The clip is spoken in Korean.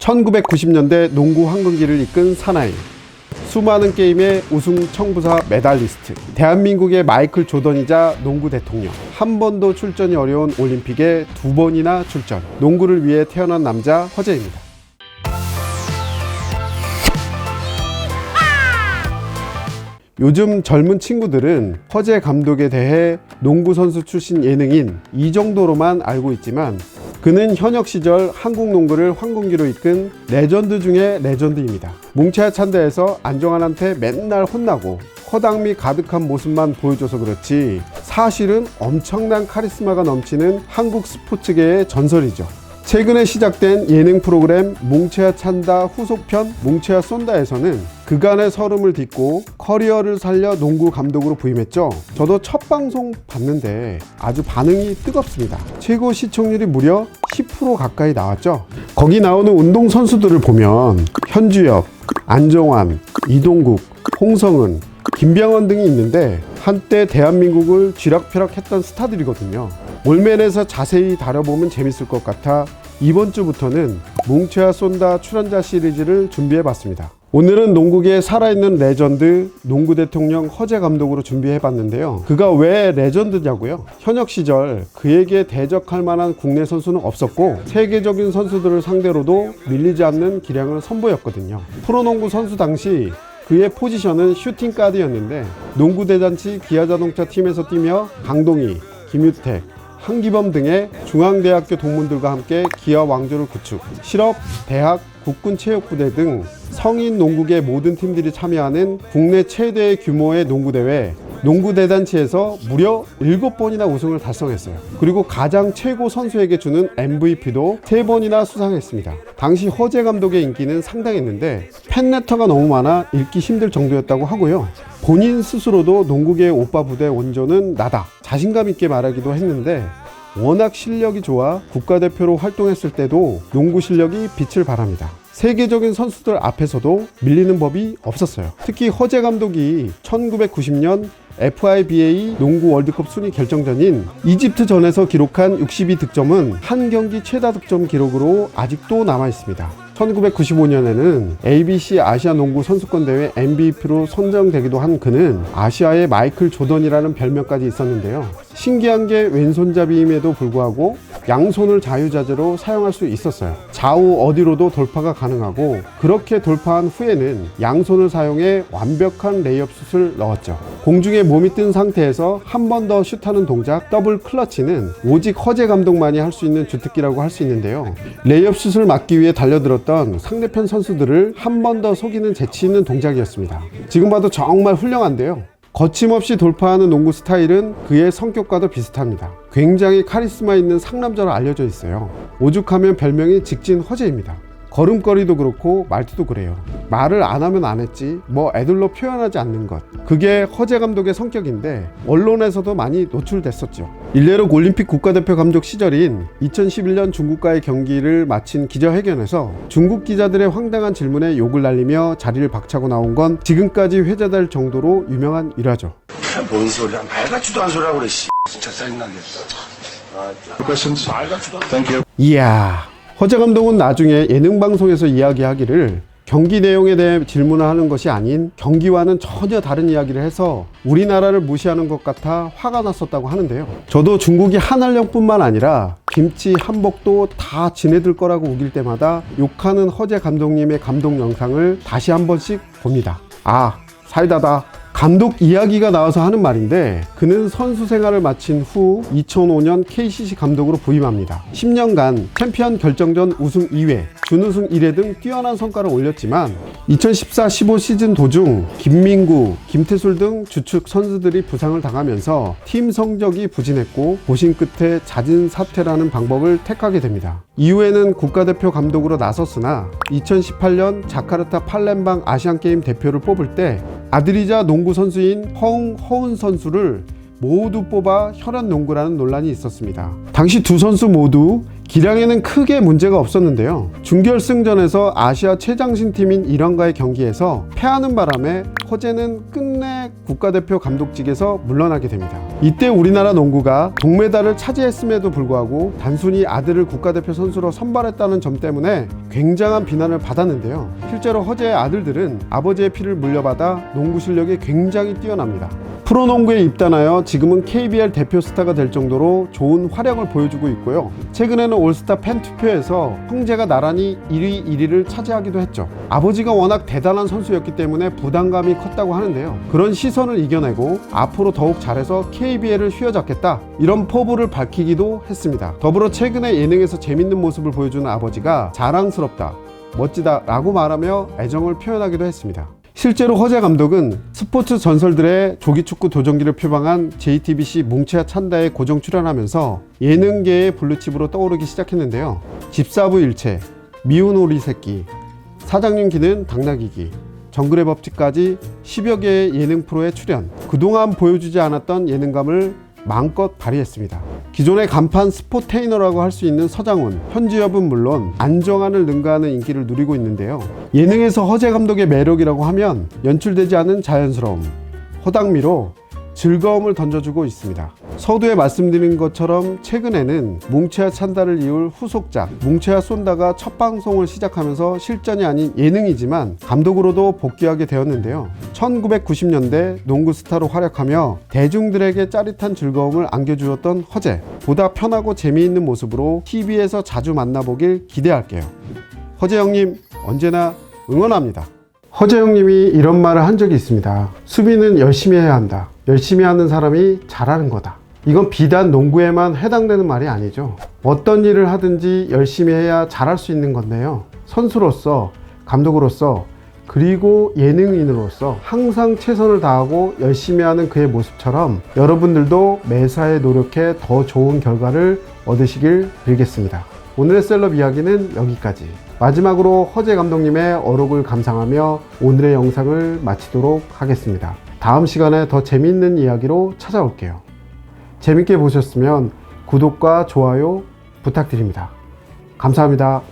1990년대 농구 황금기를 이끈 사나이, 수많은 게임의 우승 청부사 메달리스트, 대한민국의 마이클 조던이자 농구 대통령, 한 번도 출전이 어려운 올림픽에 2번이나 출전, 농구를 위해 태어난 남자 허재입니다. 요즘 젊은 친구들은 허재 감독에 대해 농구 선수 출신 예능인 이 정도로만 알고 있지만, 그는 현역 시절 한국 농구를 황금기로 이끈 레전드 중의 레전드입니다. 뭉쳐야 찬다에서 안정환한테 맨날 혼나고 허당미 가득한 모습만 보여줘서 그렇지 사실은 엄청난 카리스마가 넘치는 한국 스포츠계의 전설이죠. 최근에 시작된 예능 프로그램 뭉쳐야 찬다 후속편 뭉쳐야 쏜다에서는 그간의 서름을 딛고 커리어를 살려 농구 감독으로 부임했죠. 저도 첫 방송 봤는데 아주 반응이 뜨겁습니다. 최고 시청률이 무려 10% 가까이 나왔죠. 거기 나오는 운동선수들을 보면 현주엽, 안정환, 이동국, 홍성은, 김병헌 등이 있는데 한때 대한민국을 쥐락펴락했던 스타들이거든요. 몰맨에서 자세히 다뤄보면 재밌을 것 같아 이번 주부터는 뭉쳐야 쏜다 출연자 시리즈를 준비해봤습니다. 오늘은 농구계에 살아있는 레전드 농구 대통령 허재 감독으로 준비해봤는데요. 그가 왜 레전드냐고요? 현역 시절 그에게 대적할 만한 국내 선수는 없었고 세계적인 선수들을 상대로도 밀리지 않는 기량을 선보였거든요. 프로농구 선수 당시 그의 포지션은 슈팅 가드였는데 농구 대잔치 기아자동차 팀에서 뛰며 강동희, 김유택, 한기범 등의 중앙대학교 동문들과 함께 기아 왕조를 구축, 실업, 대학, 국군체육부대 등 성인 농구계 모든 팀들이 참여하는 국내 최대의 규모의 농구대회 농구대잔치에서 무려 7번이나 우승을 달성했어요. 그리고 가장 최고 선수에게 주는 MVP도 3번이나 수상했습니다. 당시 허재 감독의 인기는 상당했는데 팬레터가 너무 많아 읽기 힘들 정도였다고 하고요. 본인 스스로도 농구계의 오빠 부대 원조는 나다, 자신감 있게 말하기도 했는데 워낙 실력이 좋아 국가대표로 활동했을 때도 농구 실력이 빛을 발합니다. 세계적인 선수들 앞에서도 밀리는 법이 없었어요. 특히 허재 감독이 1990년 FIBA 농구 월드컵 순위 결정전인 이집트전에서 기록한 62득점은 한 경기 최다 득점 기록으로 아직도 남아있습니다. 1995년에는 ABC 아시아 농구 선수권 대회 MVP로 선정되기도 한 그는 아시아의 마이클 조던이라는 별명까지 있었는데요. 신기한 게 왼손잡이임에도 불구하고 양손을 자유자재로 사용할 수 있었어요. 좌우 어디로도 돌파가 가능하고, 그렇게 돌파한 후에는 양손을 사용해 완벽한 레이업 슛을 넣었죠. 공중에 몸이 뜬 상태에서 한 번 더 슛하는 동작 더블 클러치는 오직 허재 감독만이 할 수 있는 주특기라고 할 수 있는데요. 레이업 슛을 막기 위해 달려들었던 상대편 선수들을 한 번 더 속이는 재치 있는 동작이었습니다. 지금 봐도 정말 훌륭한데요. 거침없이 돌파하는 농구 스타일은 그의 성격과도 비슷합니다. 굉장히 카리스마 있는 상남자로 알려져 있어요. 오죽하면 별명이 직진 허재입니다. 걸음걸이도 그렇고 말투도 그래요. 말을 안 하면 안 했지 뭐 애들로 표현하지 않는 것, 그게 허재 감독의 성격인데 언론에서도 많이 노출됐었죠. 일례로 올림픽 국가대표 감독 시절인 2011년 중국과의 경기를 마친 기자회견에서 중국 기자들의 황당한 질문에 욕을 날리며 자리를 박차고 나온 건 지금까지 회자될 정도로 유명한 일화죠. 뭔 소리야, 말 같지도 않은 소리라고 그래. 진짜 짜증나겠어. 이야, 허재 감독은 나중에 예능 방송에서 이야기하기를 경기 내용에 대해 질문을 하는 것이 아닌 경기와는 전혀 다른 이야기를 해서 우리나라를 무시하는 것 같아 화가 났었다고 하는데요. 저도 중국이 한알령뿐만 아니라 김치, 한복도 다 지네들 거라고 우길 때마다 욕하는 허재 감독님의 감독 영상을 다시 한 번씩 봅니다. 아, 사이다다. 감독 이야기가 나와서 하는 말인데, 그는 선수 생활을 마친 후 2005년 KCC 감독으로 부임합니다. 10년간 챔피언 결정전 우승 2회, 준우승 1회 등 뛰어난 성과를 올렸지만 2014-15 시즌 도중 김민구, 김태술 등 주축 선수들이 부상을 당하면서 팀 성적이 부진했고 고심 끝에 잦은 사퇴라는 방법을 택하게 됩니다. 이후에는 국가대표 감독으로 나섰으나 2018년 자카르타 팔렘방 아시안게임 대표를 뽑을 때 아들이자 농구 선수인 허은 선수를 모두 뽑아 혈연 농구라는 논란이 있었습니다. 당시 두 선수 모두 기량에는 크게 문제가 없었는데요. 준결승전에서 아시아 최장신 팀인 이란과의 경기에서 패하는 바람에 허재는 끝내 국가대표 감독직에서 물러나게 됩니다. 이때 우리나라 농구가 동메달을 차지했음에도 불구하고 단순히 아들을 국가대표 선수로 선발했다는 점 때문에 굉장한 비난을 받았는데요. 실제로 허재의 아들들은 아버지의 피를 물려받아 농구 실력이 굉장히 뛰어납니다. 프로농구에 입단하여 지금은 KBL 대표 스타가 될 정도로 좋은 활약을 보여주고 있고요. 최근에는 올스타 팬 투표에서 형제가 나란히 1위, 1위를 차지하기도 했죠. 아버지가 워낙 대단한 선수였기 때문에 부담감이 컸다고 하는데요. 그런 시선을 이겨내고 앞으로 더욱 잘해서 KBL을 휘어잡겠다, 이런 포부를 밝히기도 했습니다. 더불어 최근에 예능에서 재밌는 모습을 보여주는 아버지가 자랑스럽다, 멋지다 라고 말하며 애정을 표현하기도 했습니다. 실제로 허재 감독은 스포츠 전설들의 조기축구 도전기를 표방한 JTBC 뭉치야 찬다에 고정 출연하면서 예능계의 블루칩으로 떠오르기 시작했는데요. 집사부 일체, 미운 오리 새끼, 사장님 기는 당나귀기, 정글의 법칙까지 10여 개의 예능 프로에 출연, 그동안 보여주지 않았던 예능감을 마음껏 발휘했습니다. 기존의 간판 스포테이너라고 할 수 있는 서장훈, 현지엽은 물론 안정환을 능가하는 인기를 누리고 있는데요. 예능에서 허재 감독의 매력이라고 하면 연출되지 않은 자연스러움, 허당미로 즐거움을 던져주고 있습니다. 서두에 말씀드린 것처럼 최근에는 뭉치야 찬다를 이을 후속작 뭉치야 쏜다가 첫 방송을 시작하면서 실전이 아닌 예능이지만 감독으로도 복귀하게 되었는데요. 1990년대 농구 스타로 활약하며 대중들에게 짜릿한 즐거움을 안겨주었던 허재, 보다 편하고 재미있는 모습으로 TV에서 자주 만나보길 기대할게요. 허재 형님 언제나 응원합니다. 허재 형님이 이런 말을 한 적이 있습니다. 수비는 열심히 해야 한다. 열심히 하는 사람이 잘하는 거다. 이건 비단 농구에만 해당되는 말이 아니죠. 어떤 일을 하든지 열심히 해야 잘할 수 있는 건데요. 선수로서, 감독으로서, 그리고 예능인으로서 항상 최선을 다하고 열심히 하는 그의 모습처럼 여러분들도 매사에 노력해 더 좋은 결과를 얻으시길 빌겠습니다. 오늘의 셀럽 이야기는 여기까지. 마지막으로 허재 감독님의 어록을 감상하며 오늘의 영상을 마치도록 하겠습니다. 다음 시간에 더 재미있는 이야기로 찾아올게요. 재밌게 보셨으면 구독과 좋아요 부탁드립니다. 감사합니다.